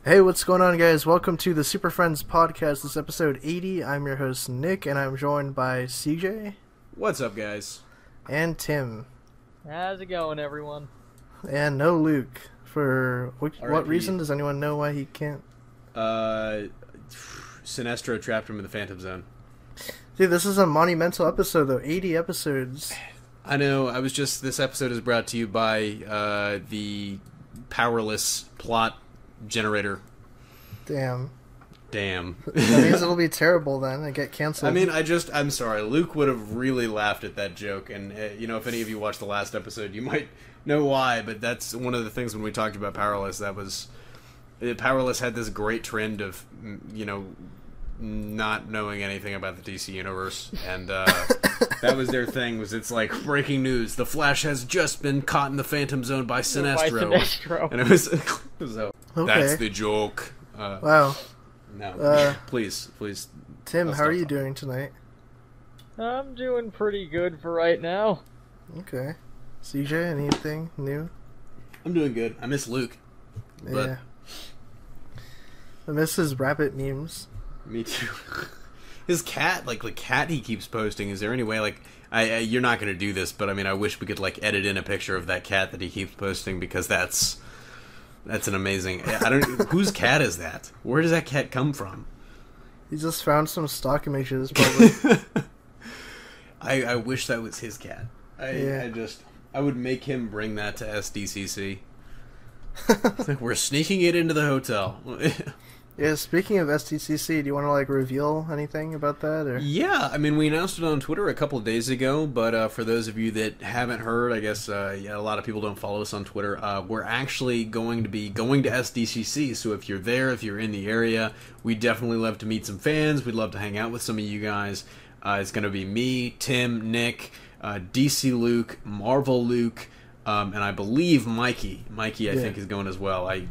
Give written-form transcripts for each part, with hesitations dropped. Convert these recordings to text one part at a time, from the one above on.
Hey, what's going on, guys? Welcome to the Superfriends podcast. This is episode 80. I'm your host, Nick, and I'm joined by CJ. What's up, guys? And Tim. How's it going, everyone? And no Luke. For what reason? Does anyone know why he can't? Sinestro trapped him in the Phantom Zone. Dude, this is a monumental episode, though. 80 episodes. I know. This episode is brought to you by the powerless plot generator. Damn. That means it'll be terrible then and get canceled. I mean, I'm sorry. Luke would have really laughed at that joke, and if any of you watched the last episode, you might know why, but that's one of the things when we talked about Powerless, Powerless had this great trend of, not knowing anything about the DC universe, and that was their thing, it's like, breaking news, the Flash has just been caught in the Phantom Zone by Sinestro. And it was so, okay. That's the joke. Wow. No, please. Tim, how are you doing tonight? I'm doing pretty good for right now. Okay. CJ, anything new? I'm doing good. I miss Luke. Yeah. I miss his rabbit memes. Me too. His cat, the cat he keeps posting, is there any way, you're not going to do this, but I wish we could, edit in a picture of that cat that he keeps posting, because that's an amazing, whose cat is that? Where does that cat come from? He just found some stock images, probably. I wish that was his cat. I would make him bring that to SDCC. It's like, we're sneaking it into the hotel. Yeah, speaking of SDCC, do you want to reveal anything about that? Or? Yeah, we announced it on Twitter a couple of days ago, but for those of you that haven't heard, I guess a lot of people don't follow us on Twitter. We're actually going to be going to SDCC, so if you're there, if you're in the area, we'd definitely love to meet some fans. We'd love to hang out with some of you guys. It's going to be me, Tim, Nick, DC Luke, Marvel Luke, and I believe Mikey. Mikey, I think, is going as well. I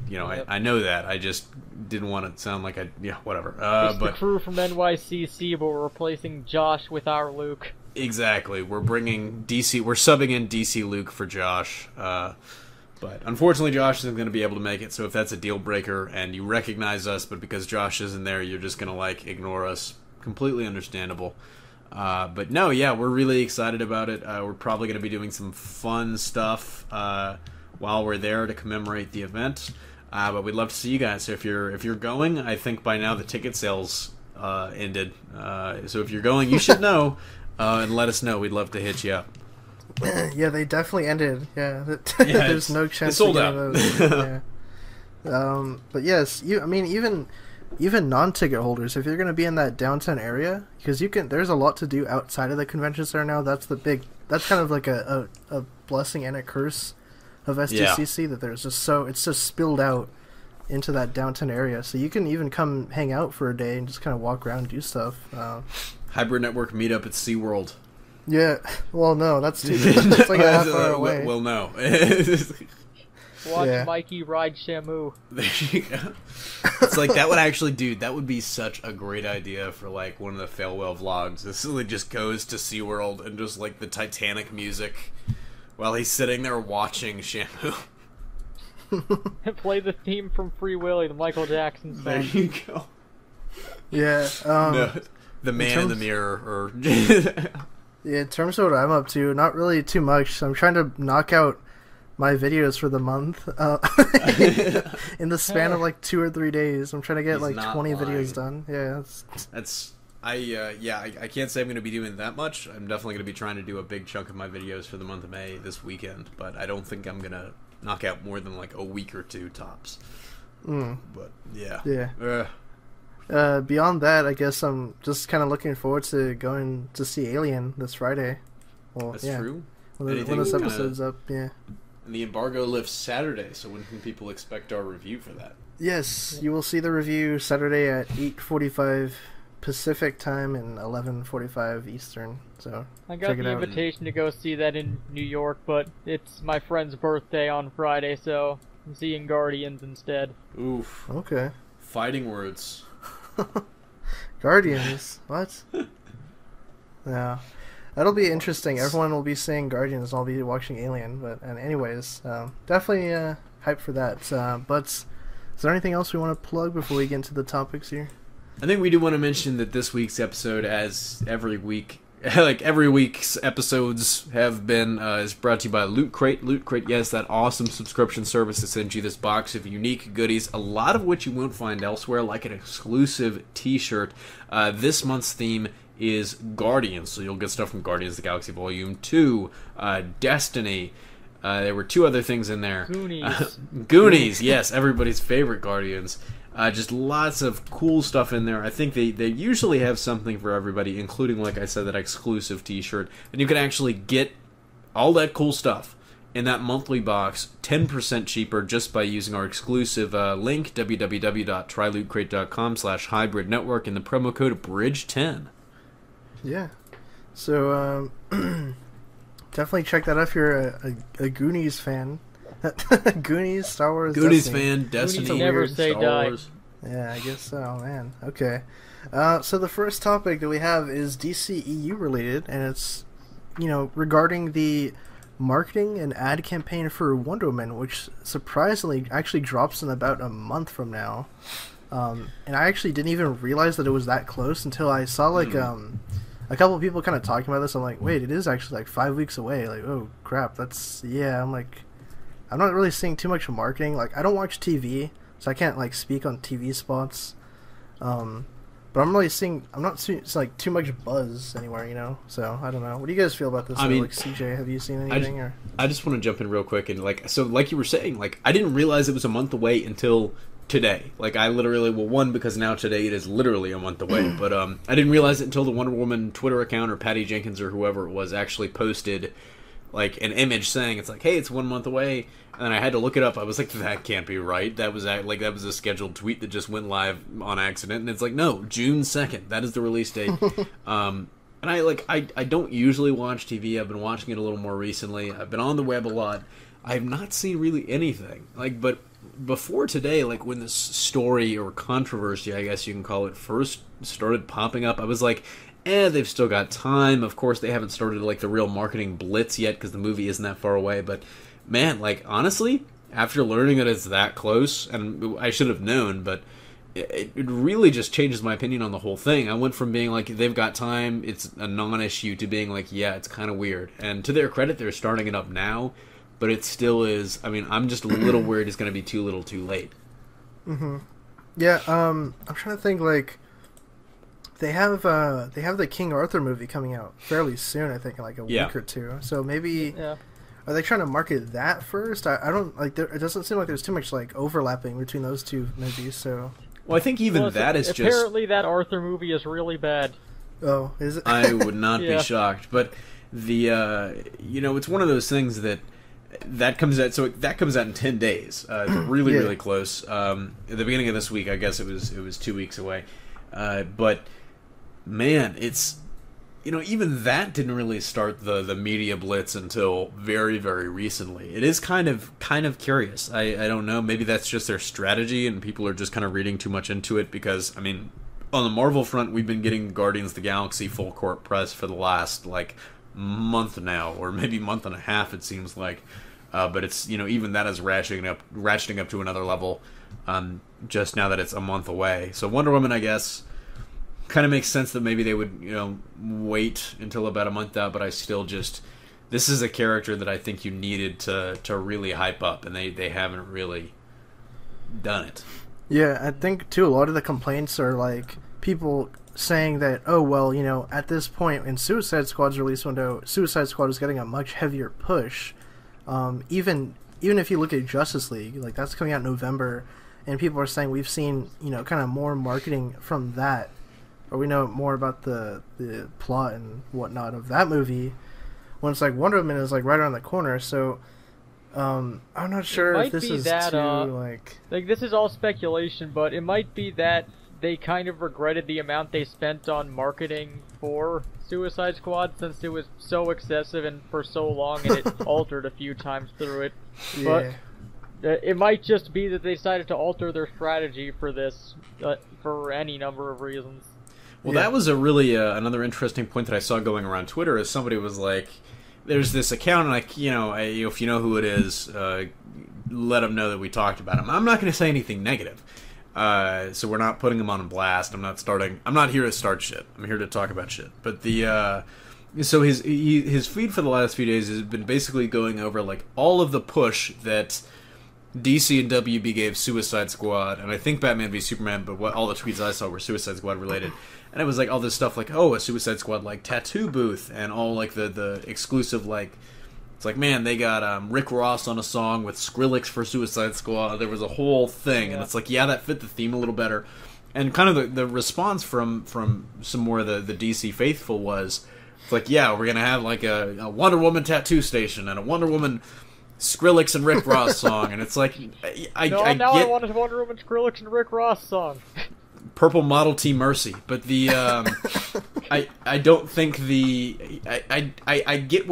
know that. I just didn't want to sound like whatever. It's the crew from NYCC, but we're replacing Josh with our Luke. Exactly. We're bringing DC. We're subbing in DC Luke for Josh. But unfortunately, Josh isn't going to be able to make it. So if that's a deal breaker and you recognize us, but because Josh isn't there, you're just going to ignore us. Completely understandable. But no, yeah, we're really excited about it. We're probably going to be doing some fun stuff while we're there to commemorate the event. But we'd love to see you guys. So if you're going, I think by now the ticket sales ended. So if you're going, you should know and let us know. We'd love to hit you up. Yeah, they definitely ended. Yeah, there's no chance. It's sold out. Yeah. But yes, even non-ticket holders, if you're going to be in that downtown area, because there's a lot to do outside of the convention center now. That's kind of like a blessing and a curse of SDCC, that it's just spilled out into that downtown area. So you can even come hang out for a day and just kind of walk around and do stuff. Hybrid Network meetup at SeaWorld. Yeah, well, no, that's that's like a half hour away. Well, no. Watch Mikey ride Shamu. There you go. It's that would actually, dude, that would be such a great idea for one of the Failwell vlogs. This just goes to SeaWorld and just the Titanic music while he's sitting there watching Shamu. And play the theme from Free Willy, the Michael Jackson song. There you go. Yeah. No, the man in the mirror. Or yeah, in terms of what I'm up to, not really too much. I'm trying to knock out my videos for the month in the span of 2 or 3 days. I'm trying to get 20 videos done. Yeah, I can't say I'm going to be doing that much. I'm definitely going to be trying to do a big chunk of my videos for the month of May this weekend, but I don't think I'm going to knock out more than a week or two tops. But yeah. Beyond that, I guess I'm just kind of looking forward to going to see Alien this Friday. Well, that's true. When this episode's up, yeah. And the embargo lifts Saturday, so when can people expect our review for that? Yes, you will see the review Saturday at 8:45 Pacific time and 11:45 Eastern. So I got the invitation to go see that in New York, but it's my friend's birthday on Friday, so I'm seeing Guardians instead. Oof. Okay. Fighting words. Guardians? What? Yeah. That'll be interesting. Everyone will be saying Guardians, and I'll be watching Alien. Anyways, definitely hyped for that. But Is there anything else we want to plug before we get into the topics here? I think we do want to mention that this week's episode, as every week, like every week's episodes have been, is brought to you by Loot Crate. Loot Crate, yes, that awesome subscription service that sends you this box of unique goodies, a lot of which you won't find elsewhere, like an exclusive t-shirt. This month's theme is Guardians, so you'll get stuff from Guardians of the Galaxy Volume 2, Destiny. There were 2 other things in there. Goonies. Goonies, yes, everybody's favorite Guardians. Just lots of cool stuff in there. I think they usually have something for everybody, including, like I said, that exclusive t-shirt. And you can actually get all that cool stuff in that monthly box 10% cheaper just by using our exclusive link, www.trylootcrate.com/hybrid-network, and the promo code BRIDGE10. Yeah. So, definitely check that out if you're a Goonies fan. Goonies, Star Wars, Goonies Destiny. fan, Destiny, Goonies never weird, say Star die. Wars. Yeah, I guess so, man. Okay. So the first topic that we have is DCEU related, and it's, regarding the marketing and ad campaign for Wonder Woman, which surprisingly actually drops in about a month from now. And I actually didn't even realize that it was that close until I saw, a couple of people kind of talking about this. I'm like, wait, it is actually, 5 weeks away. Like, oh, crap, I'm like... I'm not really seeing too much marketing. I don't watch TV, so I can't, speak on TV spots. But I'm not seeing, too much buzz anywhere, So, I don't know. What do you guys feel about this? CJ, have you seen anything? I just want to jump in real quick. And, like you were saying, I didn't realize it was a month away until today. I literally, one, because now today it is literally a month away. But I didn't realize it until the Wonder Woman Twitter account, or Patty Jenkins, or whoever it was, actually posted an image saying hey, it's 1 month away, and I had to look it up. I was like, that can't be right. That was a scheduled tweet that just went live on accident, and it's no, June 2nd. That is the release date. And I don't usually watch TV. I've been watching it a little more recently. I've been on the web a lot. I have not seen really anything. But before today, when this story or controversy, I guess you can call it, first started popping up, I was like, they've still got time. Of course, they haven't started the real marketing blitz yet because the movie isn't that far away. But man, honestly, after learning that it's that close, and I should have known, but it really just changes my opinion on the whole thing. I went from being they've got time, it's a non-issue, to being yeah, it's kind of weird. And to their credit, they're starting it up now, but it still is. I mean, I'm just a little worried it's going to be too little, too late. Mm-hmm. Yeah. I'm trying to think They have the King Arthur movie coming out fairly soon, I think, in a week or two. So maybe are they trying to market that first? I don't it doesn't seem like there's too much overlapping between those two movies. So I think even that is just apparently that Arthur movie is really bad. Oh, is it? I would not be shocked, but the it's one of those things that comes out. So that comes out in 10 days. It's really really close. At the beginning of this week, I guess it was 2 weeks away, but. Man, it's even that didn't really start the media blitz until very, very recently. It is kind of curious. I don't know. Maybe that's just their strategy, and people are just kind of reading too much into it. Because on the Marvel front, we've been getting Guardians of the Galaxy full court press for the last month now, or maybe month and a half. It seems like, but it's even that is ratcheting up to another level. Just now that it's a month away. So Wonder Woman, I guess. Kind of makes sense that maybe they would, wait until about a month out, but I still this is a character that I think you needed to really hype up, and they haven't really done it. Yeah, I think, too, a lot of the complaints are, people saying that, oh, well, at this point in Suicide Squad's release window, Suicide Squad is getting a much heavier push. Even if you look at Justice League, that's coming out in November, and people are saying we've seen, kind of more marketing from that, or we know more about the plot and whatnot of that movie, when it's Wonder Woman is right around the corner. So I'm not sure if this is that, too this is all speculation, but it might be that they kind of regretted the amount they spent on marketing for Suicide Squad, since it was so excessive and for so long, and it altered a few times through it. Yeah. But it might just be that they decided to alter their strategy for this for any number of reasons. Well, that was a really another interesting point that I saw going around Twitter. Is somebody was there's this account, and if you know who it is, let them know that we talked about him. I'm not going to say anything negative. So we're not putting him on blast. I'm not here to start shit. I'm here to talk about shit. But so his feed for the last few days has been basically going over like all of the push that DC and WB gave Suicide Squad, and I think Batman v Superman, but all the tweets I saw were Suicide Squad related. And it was like all this stuff like, oh, a Suicide Squad like tattoo booth, and all like the exclusive like, it's like, man, they got Rick Ross on a song with Skrillex for Suicide Squad. There was a whole thing, and it's like, yeah, that fit the theme a little better. And kind of the response from some more of the DC faithful was, it's like, yeah, we're gonna have like a Wonder Woman tattoo station and a Wonder Woman Skrillex and Rick Ross song, and it's like, I get I want a Wonder Woman Skrillex and Rick Ross song. Purple Model T Mercy, but the I don't think I get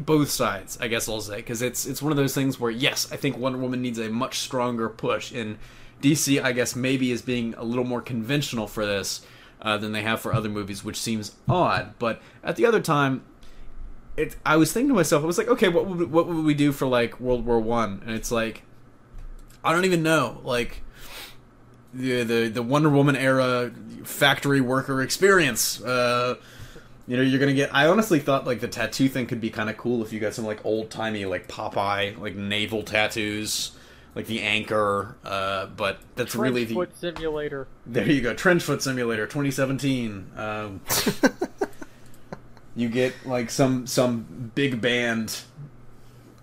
both sides, I guess I'll say, because it's one of those things where, yes, I think Wonder Woman needs a much stronger push, and DC, I guess, maybe is being a little more conventional for this than they have for other movies, which seems odd. But at the other time, I was thinking to myself, I was like, okay, what would we do for like World War One? And it's like, I don't even know, like the Wonder Woman era factory worker experience. You're gonna get. I honestly thought like the tattoo thing could be kind of cool if you got some like old timey like Popeye like naval tattoos, like the anchor. But that's really the Trenchfoot Simulator. There you go, Trenchfoot Simulator 2017. You get like some big band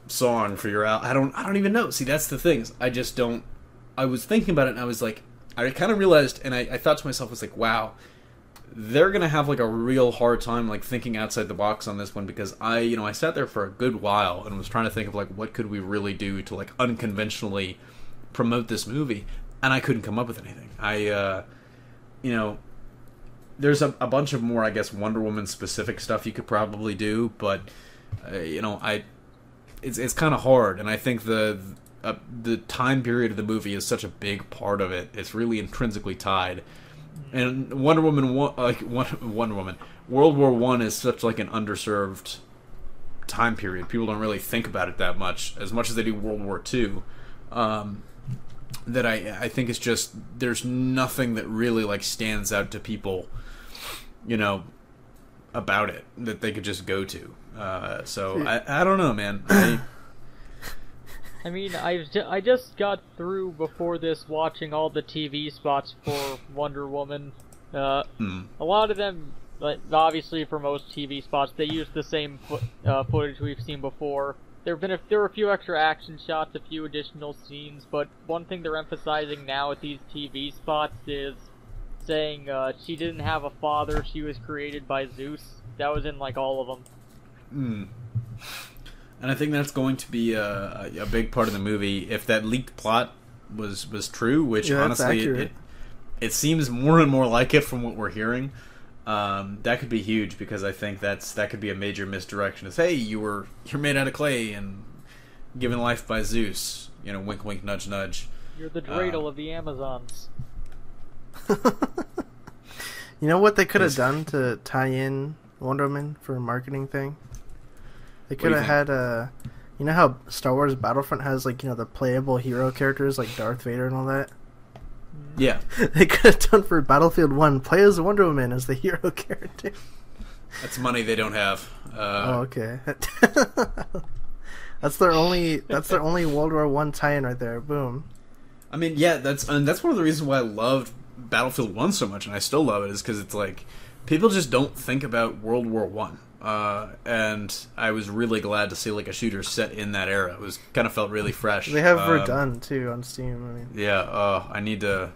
song for your out. I don't even know. See, that's the thing. I just don't. I was thinking about it, and I was like, I kind of realized, and I thought to myself, I was like, wow, they're gonna have like a real hard time like thinking outside the box on this one, because I sat there for a good while and was trying to think of like what could we really do to like unconventionally promote this movie, and I couldn't come up with anything. There's a bunch of more, I guess, Wonder Woman specific stuff you could probably do, but it's kind of hard, and I think the time period of the movie is such a big part of it. It's really intrinsically tied, and Wonder Woman, World War One is such like an underserved time period. People don't really think about it that much as they do World War Two. That I think it's just, there's nothing that really like stands out to people, about it that they could just go to. So I don't know, man. I mean, I just got through before this watching all the TV spots for Wonder Woman. A lot of them, like, obviously for most TV spots, they use the same footage we've seen before. There were a few extra action shots, a few additional scenes, but one thing they're emphasizing now with these TV spots is saying she didn't have a father, she was created by Zeus. That was in like all of them. And I think that's going to be a big part of the movie if that leaked plot was true, which honestly it seems more and more like it from what we're hearing. That could be huge, because I think that could be a major misdirection. Is, hey, you're made out of clay and given life by Zeus. Wink, wink, nudge, nudge. You're the dreidel of the Amazons. You know what they could have done to tie in Wonder Woman for a marketing thing? They could have had you know how Star Wars Battlefront has like the playable hero characters like Darth Vader and all that. Yeah, they could have done for Battlefield 1, play as Wonder Woman as the hero character. That's money they don't have. Oh, okay. That's their only World War 1 tie-in right there. Boom. I mean, yeah, that's one of the reasons why I loved Battlefield 1 so much, and I still love it, is because it's like people just don't think about World War 1. And I was really glad to see like a shooter set in that era. It was kind of felt really fresh. They have Verdun too on Steam. I mean, yeah. I need to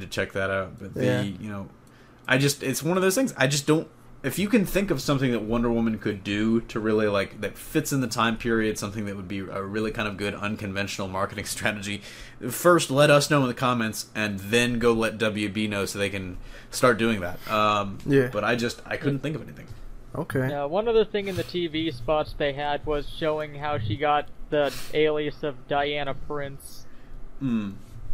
check that out. But it's one of those things. I just don't. If you can think of something that Wonder Woman could do to really like that fits in the time period, something that would be a really kind of good unconventional marketing strategy, first let us know in the comments, and then go let WB know so they can start doing that. But I couldn't think of anything. Okay. Yeah, one other thing in the TV spots they had was showing how she got the alias of Diana Prince.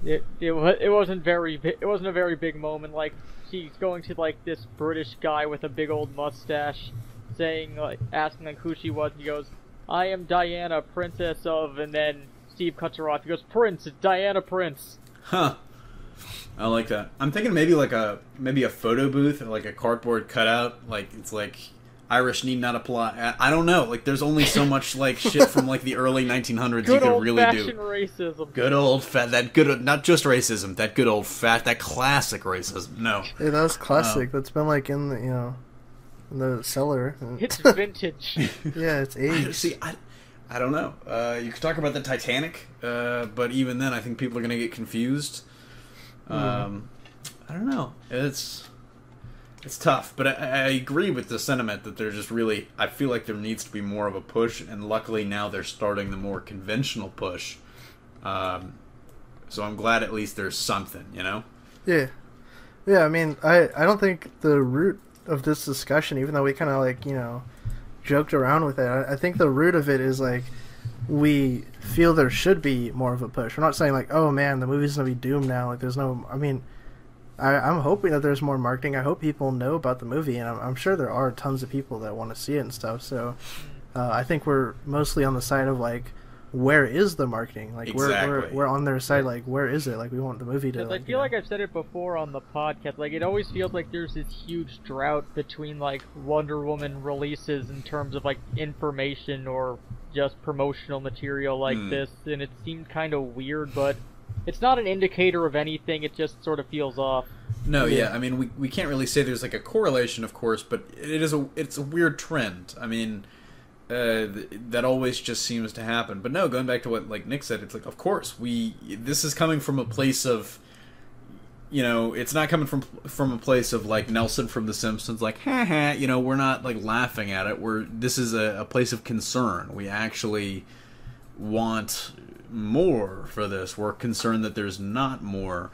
It wasn't a very big moment. Like, she's going to like this British guy with a big old mustache, saying asking like who she was. And he goes, "I am Diana, Princess of," and then Steve cuts her off. He goes, "Prince, it's Diana Prince." Huh. I like that. I'm thinking maybe a photo booth or like a cardboard cutout. Like it's like Irish need not apply. I don't know. Like there's only so much like shit from like the early 1900s you could really do. Good old-fashioned racism. Good old that good, not just racism. That good old that classic racism. No. Yeah, that was classic. That's been like in the in the cellar. It's vintage. Yeah, it's aged. See, I don't know. You could talk about the Titanic, but even then, I think people are going to get confused. I don't know. It's tough, but I agree with the sentiment that they're just really... I feel like there needs to be more of a push, and luckily now they're starting the more conventional push. So I'm glad at least there's something, you know? Yeah. Yeah, I mean, I don't think the root of this discussion, even though we kind of, like, joked around with it, I think the root of it is, like, we feel there should be more of a push. We're not saying, like, oh, man, the movie's going to be doomed now. Like, there's no... I mean... I'm hoping that there's more marketing. I hope people know about the movie, and I'm sure there are tons of people that want to see it and stuff. So I think we're mostly on the side of, like, where is the marketing? Like, exactly. we're on their side, like, where is it? Like, we want the movie to... I feel like I've said it before on the podcast. Like, it always feels like there's this huge drought between, like, Wonder Woman releases in terms of, like, information or just promotional material like this, and it seemed kind of weird, but... It's not an indicator of anything, it just sort of feels off. No, yeah, I mean, we can't really say there's, like, a correlation, of course, but it's a weird trend. I mean, that always just seems to happen. But no, going back to what, like, Nick said, it's like, of course, this is coming from a place of, it's not coming from a place of, like, Nelson from The Simpsons, like, ha, we're not, like, laughing at it. This is a place of concern. We actually want... more for this. We're concerned that there's not more.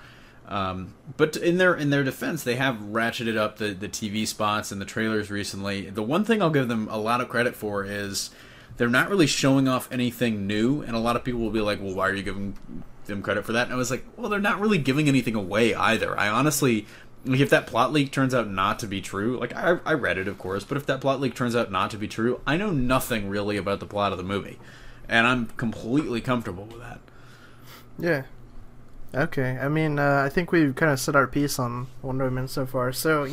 But in their defense, they have ratcheted up the TV spots and the trailers recently. The one thing I'll give them a lot of credit for is they're not really showing off anything new, and a lot of people will be like, well, why are you giving them credit for that? And I was like, well, they're not really giving anything away either. I honestly, like, if that plot leak turns out not to be true, like, I read it, of course, but if that plot leak turns out not to be true, I know nothing really about the plot of the movie. And I'm completely comfortable with that. Yeah. Okay. I mean, I think we've kind of said our piece on Wonder Woman so far. So,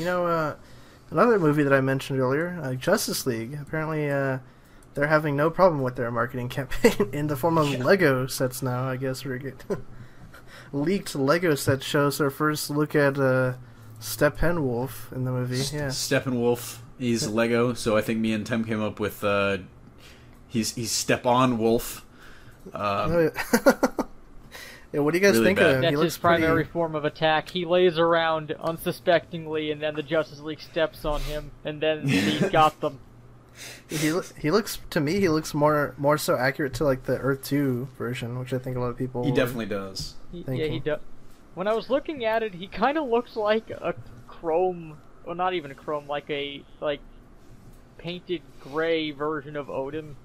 another movie that I mentioned earlier, Justice League, apparently they're having no problem with their marketing campaign in the form of Lego sets now, I guess. We're getting leaked Lego set shows our first look at Steppenwolf in the movie. Yeah. Steppenwolf, he's Lego, so I think me and Tim came up with... He's Step-on Wolf. Yeah, what do you guys really think bad. of him? That's his primary form of attack. He lays around unsuspectingly, and then the Justice League steps on him, and then he got them. He looks, to me, he looks more so accurate to, like, the Earth 2 version, which I think a lot of people... He definitely does. He does. When I was looking at it, he kind of looks like a chrome... Well, not even a chrome, like a, painted gray version of Odin.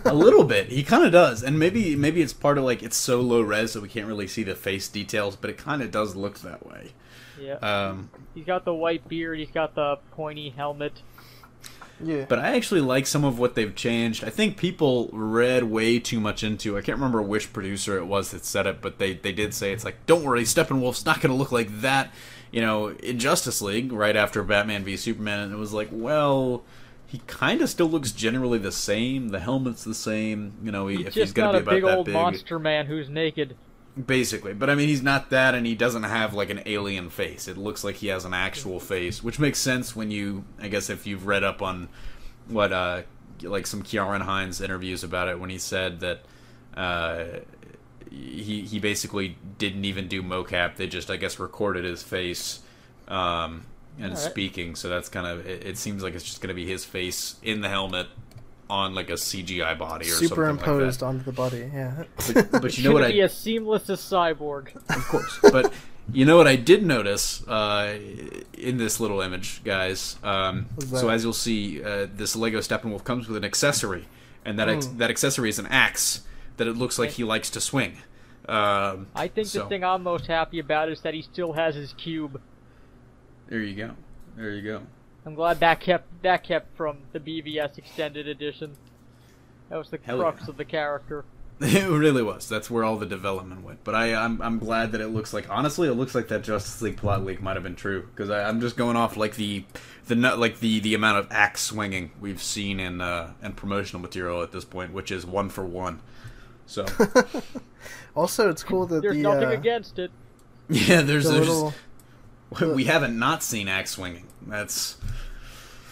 A little bit. He kind of does. And maybe it's part of, like, it's so low res that we can't really see the face details, but it kind of does look that way. Yeah. He's got the white beard, he's got the pointy helmet. Yeah. But I actually like some of what they've changed. I think people read way too much into... I can't remember which producer it was that said it, but they did say, it's like, don't worry, Steppenwolf's not going to look like that, in Justice League, right after Batman v Superman, and it was like, well... He kind of still looks generally the same. The helmet's the same. If he's going to be about that big. He's just not a big old monster man who's naked. Basically. But, I mean, he's not that, and he doesn't have, like, an alien face. It looks like he has an actual face, which makes sense when I guess if you've read up on what, like, some Ciaran Hinds interviews about it, when he said that he basically didn't even do mocap. They just, I guess, recorded his face, and speaking, so that's kind of... It seems like it's just going to be his face in the helmet on, like, a CGI body or something like that. Superimposed onto the body, yeah. But you know what be as seamless as Cyborg. Of course. But you know what I did notice in this little image, guys? So as you'll see, this Lego Steppenwolf comes with an accessory, and that accessory is an axe that it looks like he likes to swing. I think the thing I'm most happy about is that he still has his cube. There you go. I'm glad that kept from the BVS extended edition. That was the crux of the character. It really was. That's where all the development went. But I'm glad that it looks like, honestly, it looks like that Justice League plot leak might have been true, because I'm just going off like the amount of axe swinging we've seen in promotional material at this point, which is 1 for 1. So also, it's cool that there's nothing against it. Yeah, there's little, we haven't not seen axe swinging. That's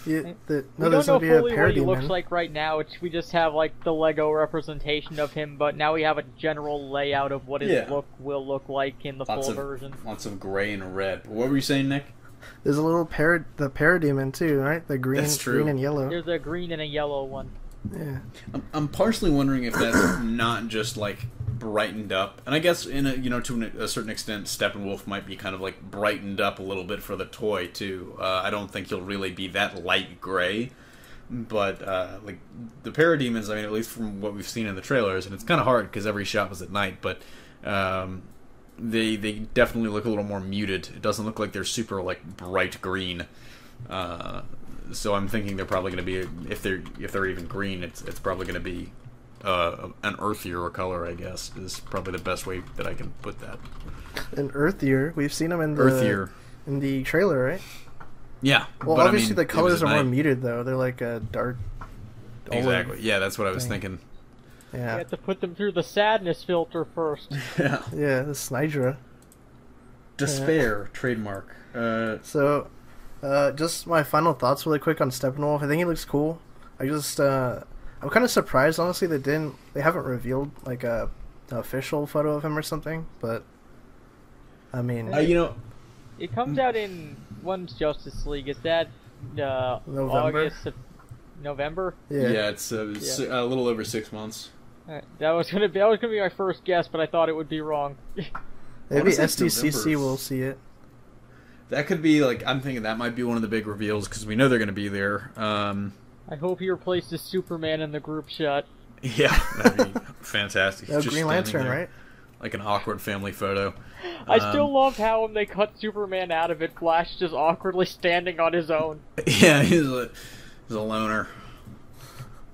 we don't know fully what he looks like right now. We just have like the Lego representation of him, but now we have a general layout of what his look will look like in the full version. Lots of gray and red. What were you saying, Nick? There's a little the parademon too, right? The green, green and yellow. There's a green and a yellow one. Yeah. I'm partially wondering if that's not just like brightened up, and I guess in to a certain extent, Steppenwolf might be kind of like brightened up a little bit for the toy too. I don't think he'll really be that light gray, but like the parademons, I mean, at least from what we've seen in the trailers, and it's kind of hard because every shot was at night, but they definitely look a little more muted. It doesn't look like they're super like bright green. So I'm thinking they're probably going to be, if they're even green, it's probably going to be an earthier color, I guess, is probably the best way that I can put that. An earthier? We've seen them in the trailer, right? Yeah. Well, but obviously the colors are more muted, though. They're like a dark Exactly. Yeah, that's what I was thinking. Yeah. You have to put them through the sadness filter first. Yeah. Yeah, the Snydra. Despair, trademark. So, just my final thoughts really quick on Steppenwolf. I think he looks cool. I'm kind of surprised, honestly, they haven't revealed like an official photo of him or something, but I mean, it comes out in when's Justice League? Is that November? November? Yeah, it's a little over 6 months. That was gonna be my first guess, but I thought it would be wrong. Maybe SDCC will see it. That could be like, I'm thinking that might be one of the big reveals because we know they're going to be there. I hope he replaces Superman in the group shot. Yeah, that'd be fantastic. No, Green Lantern, right? Like an awkward family photo. I still love how when they cut Superman out of it, Flash just awkwardly standing on his own. Yeah, he's a loner.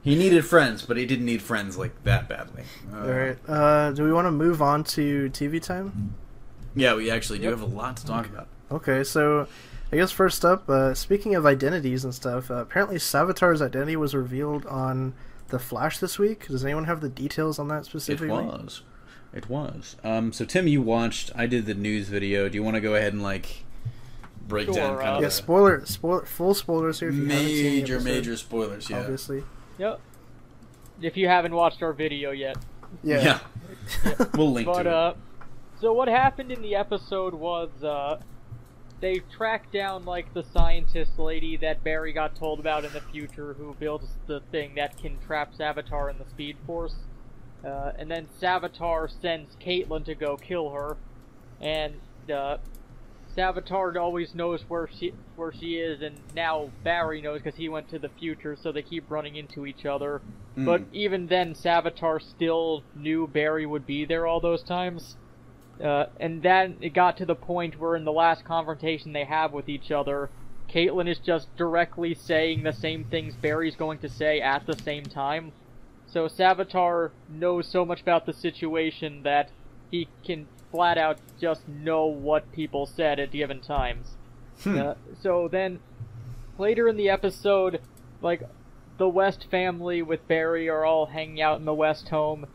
He needed friends, but he didn't need friends like that badly. Alright, do we want to move on to TV time? Yeah, we actually do have a lot to talk about. Okay, so I guess first up, speaking of identities and stuff, apparently Savitar's identity was revealed on The Flash this week. Does anyone have the details on that specifically? It was. So Tim, you watched. I did the news video. Do you want to go ahead and like break down kind of? Yeah, full spoilers here. If you major spoilers. Yeah, obviously. Yep. If you haven't watched our video yet. Yeah. We'll link to it. So what happened in the episode was they tracked down like the scientist lady that Barry got told about in the future, who builds the thing that can trap Savitar in the Speed Force. And then Savitar sends Caitlin to go kill her, and Savitar always knows where she is, and now Barry knows because he went to the future, so they keep running into each other. But even then, Savitar still knew Barry would be there all those times. And then it got to the point where in the last confrontation they have with each other, Caitlin is just directly saying the same things Barry's going to say at the same time. So Savitar knows so much about the situation that he can flat out just know what people said at given times. So then, later in the episode, like, the West family with Barry are all hanging out in the West home,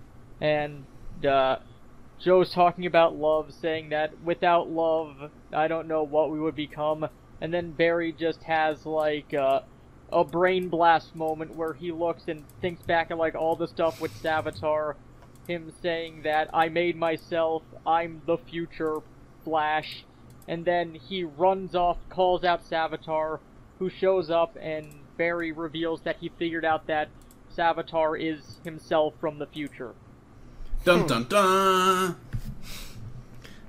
and Joe's talking about love, saying that without love, I don't know what we would become. And then Barry just has like a brain blast moment where he looks and thinks back at like all the stuff with Savitar, him saying that I made myself, I'm the future Flash, and then he runs off, calls out Savitar, who shows up, and Barry reveals that he figured out that Savitar is himself from the future. Dun dun dun.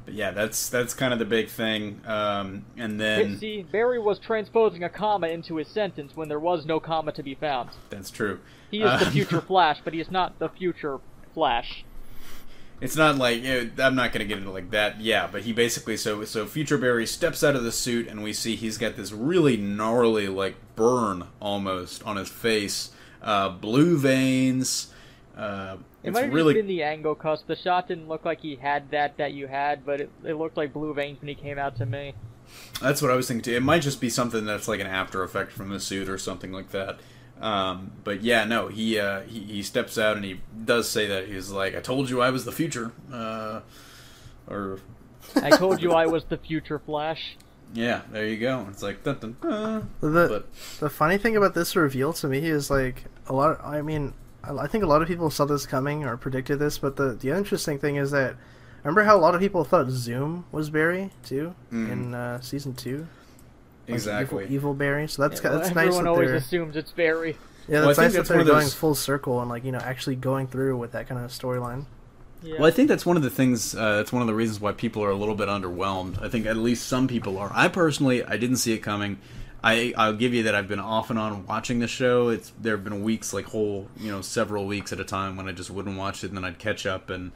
But yeah, that's kind of the big thing. And then see, Barry was transposing a comma into his sentence when there was no comma to be found. That's true. He is the future Flash, but he is not the future Flash. It's not like, I'm not going to get into like that. Yeah, but he basically, so future Barry steps out of the suit, and we see he's got this really gnarly like burn almost on his face, blue veins. It might have just been the angle, cause the shot didn't look like he had that you had, but it looked like blue veins when he came out to me. That's what I was thinking too. It might just be something that's like an after effect from the suit or something like that. But yeah, no, he steps out and he does say that. He's like, I told you I was the future. Or I told you I was the future Flash. Yeah, there you go. It's like dun, dun, dun. The funny thing about this reveal to me is like I think a lot of people saw this coming or predicted this, but the interesting thing is that remember how a lot of people thought Zoom was Barry too in season 2? Like exactly, evil Barry. So that's nice. Everyone always assumes it's Barry. Yeah, that's nice that they're going full circle and like actually going through with that kind of storyline. Yeah. Well, I think that's one of the things. That's one of the reasons why people are a little bit underwhelmed. I think at least some people are. I personally, I didn't see it coming. I'll give you that I've been off and on watching the show. There have been weeks, like several weeks at a time when I just wouldn't watch it and then I'd catch up. And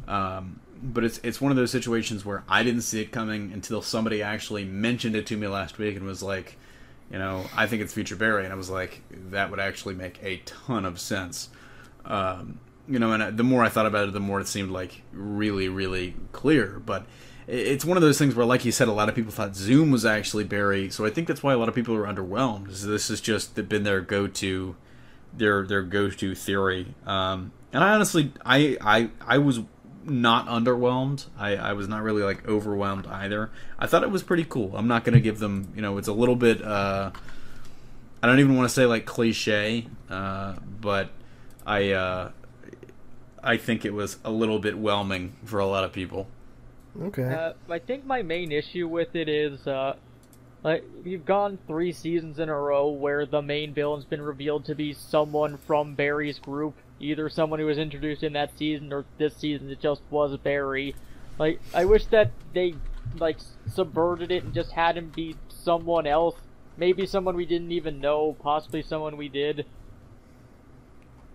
but it's one of those situations where I didn't see it coming until somebody actually mentioned it to me last week and was like, I think it's Future Barry, and I was like, that would actually make a ton of sense. And the more I thought about it, the more it seemed like really, really clear. But it's one of those things where, like you said, a lot of people thought Zoom was actually Barry, so I think that's why a lot of people are underwhelmed. This has just been their go-to, their go-to theory. And I honestly, I was not underwhelmed. I was not really like overwhelmed either. I thought it was pretty cool. I'm not going to give them, it's a little bit. I don't even want to say like cliche, but I think it was a little bit whelming for a lot of people. Okay. I think my main issue with it is, you've gone 3 seasons in a row where the main villain's been revealed to be someone from Barry's group, either someone who was introduced in that season or this season it just was Barry. Like, I wish that they, subverted it and just had him be someone else. Maybe someone we didn't even know, possibly someone we did.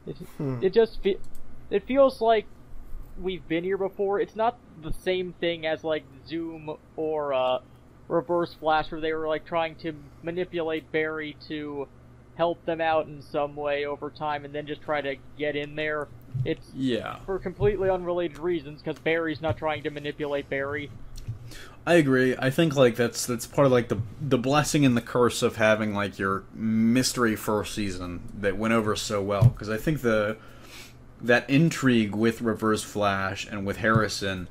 It feels like we've been here before. It's not the same thing as Zoom or Reverse Flash, where they were trying to manipulate Barry to help them out in some way over time and then just try to get in there. It's for completely unrelated reasons, because Barry's not trying to manipulate Barry. I agree. I think that's part of the blessing and the curse of having your mystery first season that went over so well, because I think that intrigue with Reverse Flash and with Harrison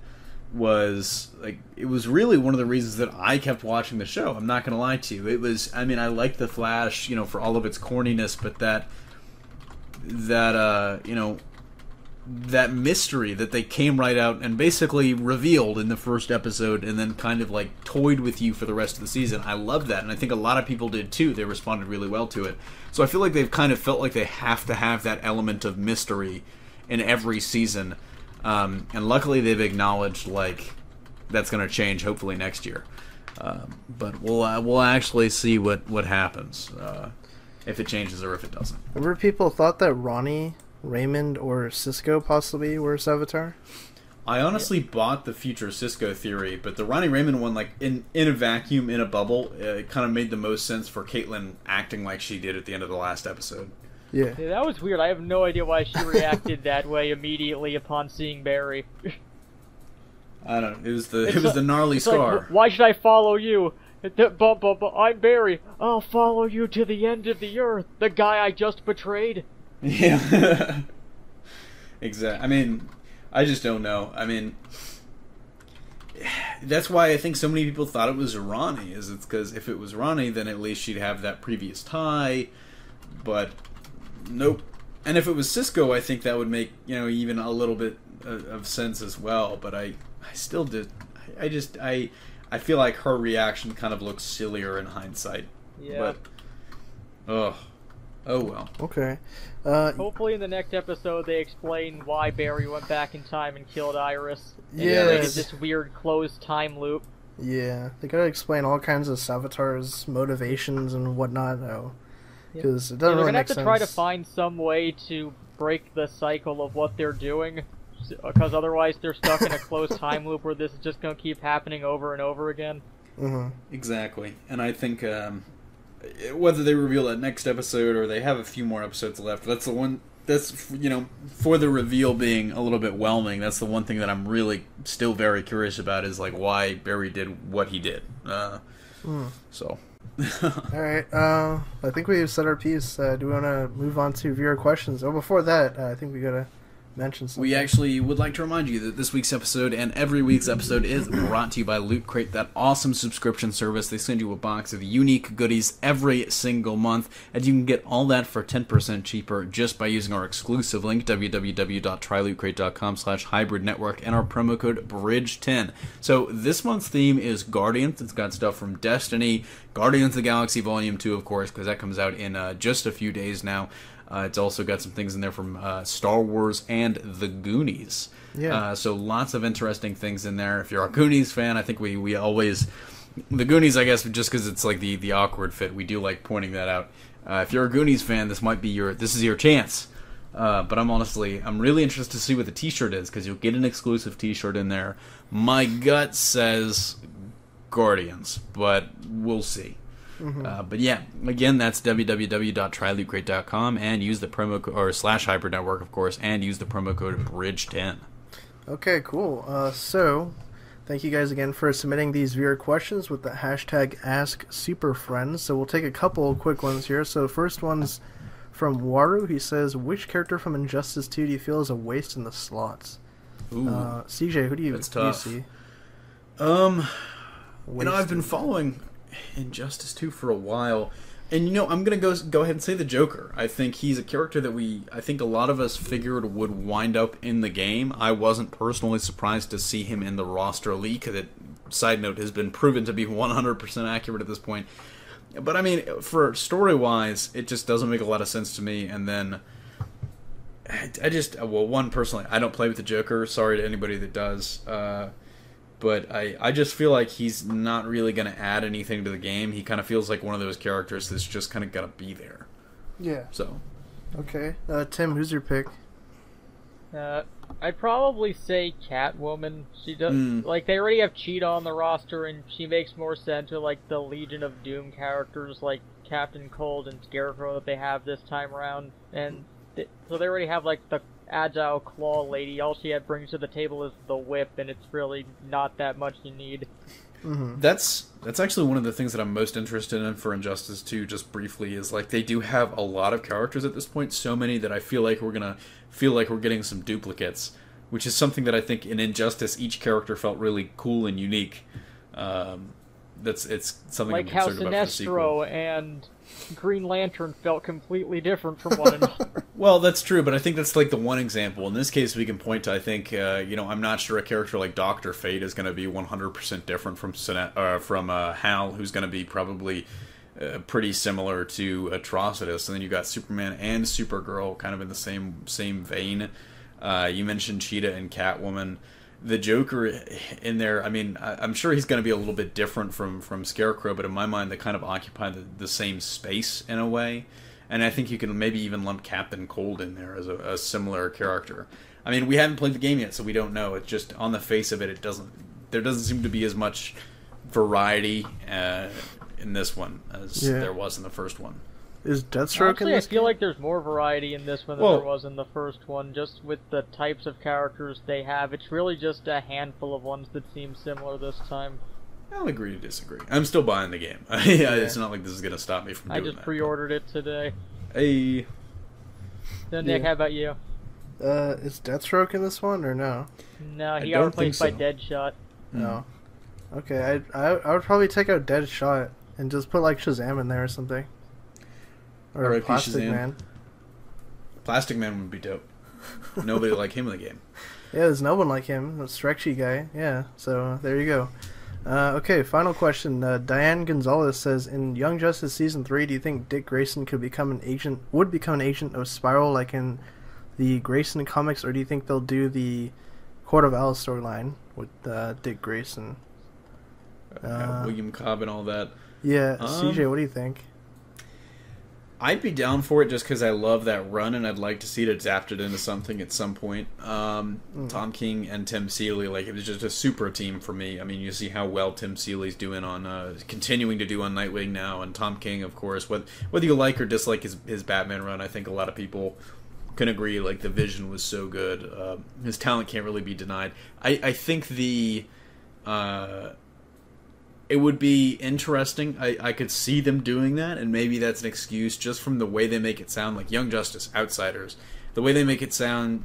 was it was really one of the reasons that I kept watching the show. I'm not gonna lie to you. It was, I liked the Flash, for all of its corniness, but that mystery that they came right out and basically revealed in the first episode and then kind of toyed with you for the rest of the season. I love that, and I think a lot of people did too. They responded really well to it. So I feel like they've kind of felt like they have to have that element of mystery in every season. And luckily they've acknowledged that's going to change hopefully next year. But we'll actually see what happens, if it changes or if it doesn't. Remember people thought that Ronnie, Raymond, or Cisco possibly were Savitar? I honestly bought the future Cisco theory, but the Ronnie Raymond one, in a vacuum, in a bubble, it kind of made the most sense for Caitlin acting like she did at the end of the last episode. Yeah, that was weird. I have no idea why she reacted that way immediately upon seeing Barry. I don't know. It was the gnarly scar. Why should I follow you? I'm Barry. I'll follow you to the end of the earth. The guy I just betrayed. Yeah. Exactly. I just don't know. That's why I think so many people thought it was Ronnie. It's because if it was Ronnie, then at least she'd have that previous tie. But nope. And if it was Cisco, I think that would make even a little bit of sense as well. But I still did. I feel like her reaction kind of looks sillier in hindsight. Yeah. But oh well. Okay. Hopefully in the next episode they explain why Barry went back in time and killed Iris. Yeah. This weird closed time loop. Yeah, they gotta explain all kinds of Savitar's motivations and whatnot, though. Because it doesn't really make sense. They're gonna have to try to find some way to break the cycle of what they're doing, because otherwise they're stuck in a closed time loop where this is just gonna keep happening over and over again. Mm-hmm. Exactly, and I think whether they reveal that next episode or they have a few more episodes left, that's the one that's, you know, for the reveal being a little bit whelming, that's the one thing that I'm really still very curious about is, like, why Barry did what he did. So. Alright, I think we've said our piece. Do we want to move on to viewer questions? Oh, before that, I think we got to mention something. We actually would like to remind you that this week's episode and every week's episode is brought to you by Loot Crate, that awesome subscription service. They send you a box of unique goodies every single month, and you can get all that for 10% cheaper just by using our exclusive link, www.trylootcrate.com/hybrid network, and our promo code BRIDGE10. So this month's theme is Guardians. It's got stuff from Destiny, Guardians of the Galaxy Volume 2, of course, because that comes out in just a few days now. It's also got some things in there from Star Wars and The Goonies. Yeah. So lots of interesting things in there. If you're a Goonies fan, I think we always... The Goonies, I guess, just because it's like the awkward fit, we do like pointing that out. If you're a Goonies fan, this is your chance. But I'm really interested to see what the t-shirt is, because you'll get an exclusive t-shirt in there. My gut says Guardians, but we'll see. But yeah, again, that's www.trylootcrate.com, and use the promo code, or /hybrid network, of course, and use the promo code BRIDGE10. Okay, cool. So, thank you guys again for submitting these viewer questions with the hashtag AskSuperFriends. So we'll take a couple quick ones here. So the first one's from Waru. He says, which character from Injustice 2 do you feel is a waste in the slots? Ooh, CJ, who do you You see? know, I've been following Injustice 2 for a while, and you know, I'm gonna go ahead and say the Joker. I think he's a character that I think a lot of us figured would wind up in the game. I wasn't personally surprised to see him in the roster leak. That, side note, has been proven to be 100% accurate at this point. But I mean, for story-wise, it just doesn't make a lot of sense to me. And then one, personally, I don't play with the Joker. Sorry to anybody that does. But I just feel like he's not really going to add anything to the game. He kind of feels like one of those characters that's just kind of got to be there. Yeah. So. Okay. Tim, who's your pick? I'd probably say Catwoman. She does like, they already have Cheetah on the roster, and she makes more sense with like the Legion of Doom characters like Captain Cold and Scarecrow that they have this time around, and so they already have like the agile claw lady. All she brings to the table is the whip, and it's really not that much you need. That's actually one of the things that I'm most interested in for Injustice 2, just briefly, is like they do have a lot of characters at this point, so many that I feel like we're getting some duplicates, which is something that I think in Injustice each character felt really cool and unique. It's something like I'm how concerned about for the sequel. Sinestro and Green Lantern felt completely different from one another. Well, that's true, but I think that's like the one example. In this case, we can point to, I think, I'm not sure a character like Dr. Fate is going to be 100% different from Hal, who's going to be probably pretty similar to Atrocitus. And then you got Superman and Supergirl kind of in the same vein. You mentioned Cheetah and Catwoman. The Joker in there, I mean, I'm sure he's going to be a little bit different from Scarecrow, but in my mind, they kind of occupy the same space in a way. And I think you can maybe even lump Captain Cold in there as a similar character. I mean, we haven't played the game yet, so we don't know. It's just, on the face of it, there doesn't seem to be as much variety in this one as there was in the first one. Is Deathstroke Actually, in this I feel game? like there's more variety in this one than there was in the first one, just with the types of characters they have. It's really just a handful of ones that seem similar this time. I'll agree to disagree. I'm still buying the game. It's not like this is going to stop me from doing that. I just pre-ordered it today. Hey. So, Nick, how about you? Is Deathstroke in this one, or no? No, he got replaced by Deadshot. No. Okay, I would probably take out Deadshot and just put like Shazam in there or something. Or Plastic Man. Plastic Man would be dope. Nobody like him in the game. Yeah, there's no one like him. The stretchy guy. Yeah, so there you go. Okay, final question. Diane Gonzalez says, in Young Justice Season 3, do you think Dick Grayson would become an agent of Spiral like in the Grayson comics, or do you think they'll do the Court of Owls storyline with Dick Grayson? William Cobb and all that. Yeah, CJ, what do you think? I'd be down for it just because I love that run, and I'd like to see it adapted into something at some point. Tom King and Tim Seeley, like, it was just a super team for me. I mean, you see how well Tim Seeley's doing continuing to do on Nightwing now, and Tom King, of course. Whether you like or dislike his Batman run, I think a lot of people can agree. Like, the vision was so good. His talent can't really be denied. I think it would be interesting. I could see them doing that, and maybe that's an excuse just from the way they make it sound. Like Young Justice, Outsiders, the way they make it sound,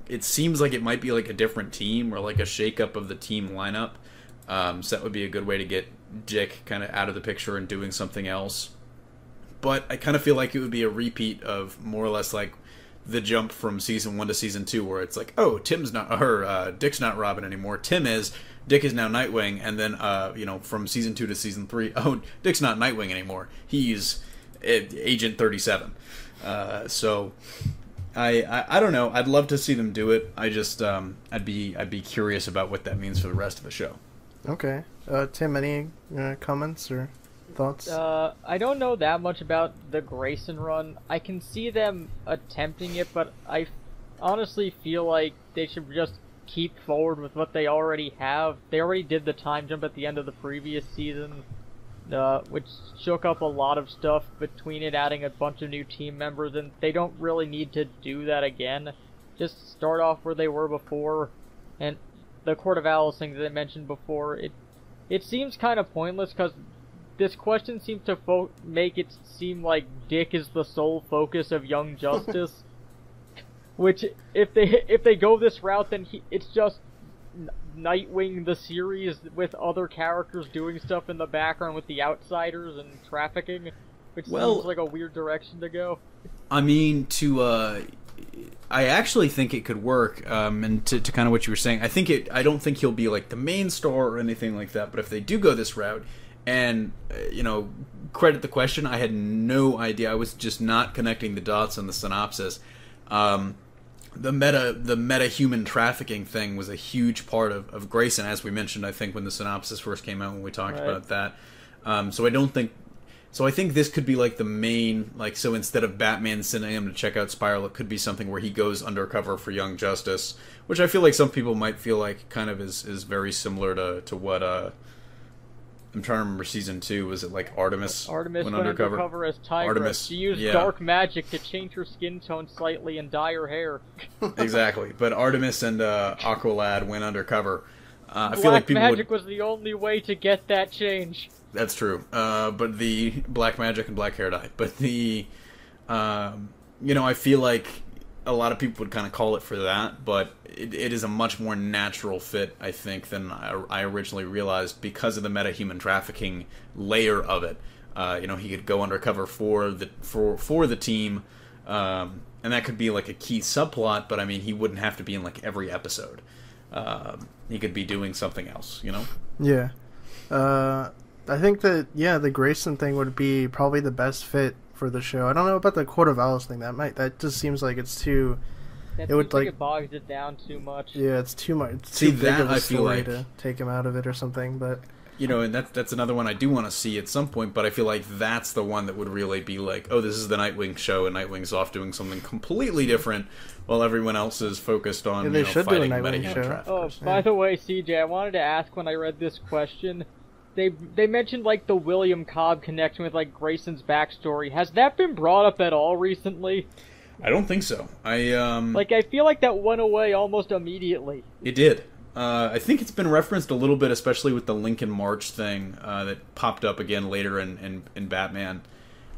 it seems like it might be like a different team or like a shakeup of the team lineup. So that would be a good way to get Dick kind of out of the picture and doing something else. But I kind of feel like it would be a repeat of more or less like the jump from season 1 to season 2, where it's like, oh, Dick's not Robin anymore. Tim is. Dick is now Nightwing, and then from season 2 to season 3, oh, Dick's not Nightwing anymore. He's Agent 37. So I don't know. I'd love to see them do it. I just I'd be curious about what that means for the rest of the show. Okay. Tim, any comments or thoughts? I don't know that much about the Grayson run. I can see them attempting it, but I honestly feel like they should just keep forward with what they already have. They already did the time jump at the end of the previous season, which shook up a lot of stuff between it, adding a bunch of new team members, and they don't really need to do that again. Just start off where they were before, and the Court of Owls thing that I mentioned before, it seems kind of pointless, because this question seems to make it seem like Dick is the sole focus of Young Justice. Which, if they go this route, then it's just Nightwing the series with other characters doing stuff in the background with the Outsiders and trafficking, which seems like a weird direction to go. I mean, I actually think it could work, and to kind of what you were saying, I don't think he'll be like the main star or anything like that, but if they do go this route, and, credit the question, I had no idea, I was just not connecting the dots on the synopsis. The meta human trafficking thing was a huge part of Grayson, as we mentioned, I think, when the synopsis first came out, when we talked about that. So I think this could be like the main, like, so instead of Batman sending him to check out Spiral, it could be something where he goes undercover for Young Justice, which I feel like some people might feel like kind of is very similar to what I'm trying to remember season 2. Was it like Artemis went undercover as Tigress. Artemis, She used dark magic to change her skin tone slightly and dye her hair. Exactly, but Artemis and Aqualad went undercover. I feel Black like people magic was the only way to get that change. That's true. But the black magic and black hair dye. But I feel like a lot of people would kind of call it for that, but it is a much more natural fit, I think, than I originally realized because of the meta-human trafficking layer of it. He could go undercover for the team, and that could be like a key subplot, but I mean, he wouldn't have to be in like every episode. He could be doing something else, Yeah. I think that, the Grayson thing would be probably the best fit for the show. I don't know about the Court of Owls thing. That just seems like it's too... It bogs it down too much. Yeah, it's too much. It's too big of a story to take him out of it or something, but... And that's another one I do want to see at some point, but I feel like that's the one that would really be like, oh, this is the Nightwing show, and Nightwing's off doing something completely different, while everyone else is focused on fighting meta-human traffickers. Oh, by the way, CJ, I wanted to ask when I read this question... They mentioned, like, the William Cobb connection with, like, Grayson's backstory. Has that been brought up at all recently? I don't think so. I feel like that went away almost immediately. It did. I think it's been referenced a little bit, especially with the Lincoln March thing that popped up again later in Batman.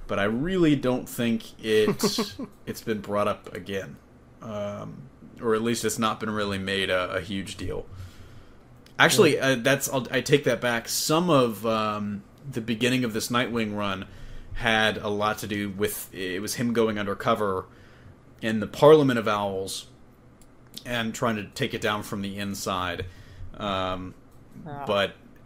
But I really don't think it's been brought up again. Or at least it's not been really made a huge deal. Actually, I take that back. Some of the beginning of this Nightwing run had a lot to do with, it was him going undercover in the Parliament of Owls and trying to take it down from the inside. But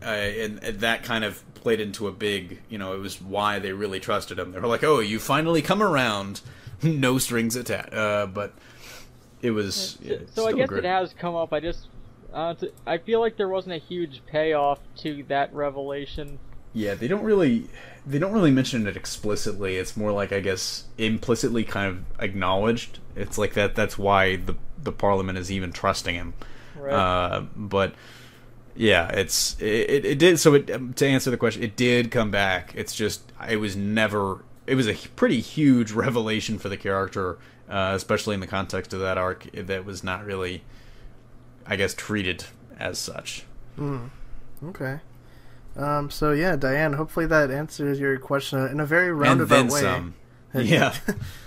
and that kind of played into a big, it was why they really trusted him. They were like, oh, you finally come around. No strings attached. But it was... So I guess it has come up. I feel like there wasn't a huge payoff to that revelation. Yeah, they don't really mention it explicitly. It's more like, I guess, implicitly kind of acknowledged. It's like that's why the Parliament is even trusting him. Right. But yeah, it did. So to answer the question, it did come back. It's just it was never it was a pretty huge revelation for the character, especially in the context of that arc that was not really, I guess, treated as such. Okay. So yeah, Diane, hopefully that answers your question in a very roundabout and then way. Some. Yeah.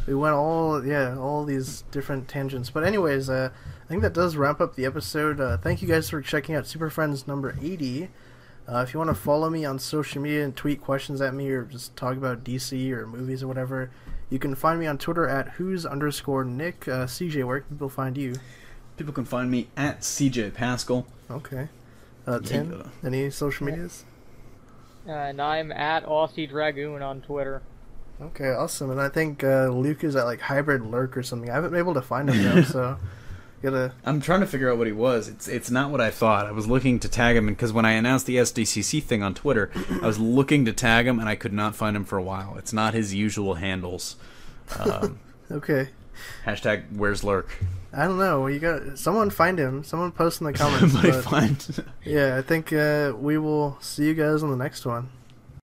We went all these different tangents. But anyways, I think that does wrap up the episode. Thank you guys for checking out Super Friends number 80. If you want to follow me on social media and tweet questions at me or just talk about DC or movies or whatever, you can find me on Twitter at who's_Nick. CJ, where can people find you? People can find me at CJ Pascal. Okay. Tim, any social medias? And I'm at Aussie Dragoon on Twitter. Okay, awesome. And I think Luke is at like Hybrid Lurk or something. I haven't been able to find him though, so gotta. I'm trying to figure out what he was. It's not what I thought. I was looking to tag him because when I announced the SDCC thing on Twitter, I was looking to tag him and I could not find him for a while. It's not his usual handles. Okay. Hashtag where's Lurk? I don't know. You got someone find him. Someone post in the comments. Somebody find. Yeah, I think we will see you guys on the next one.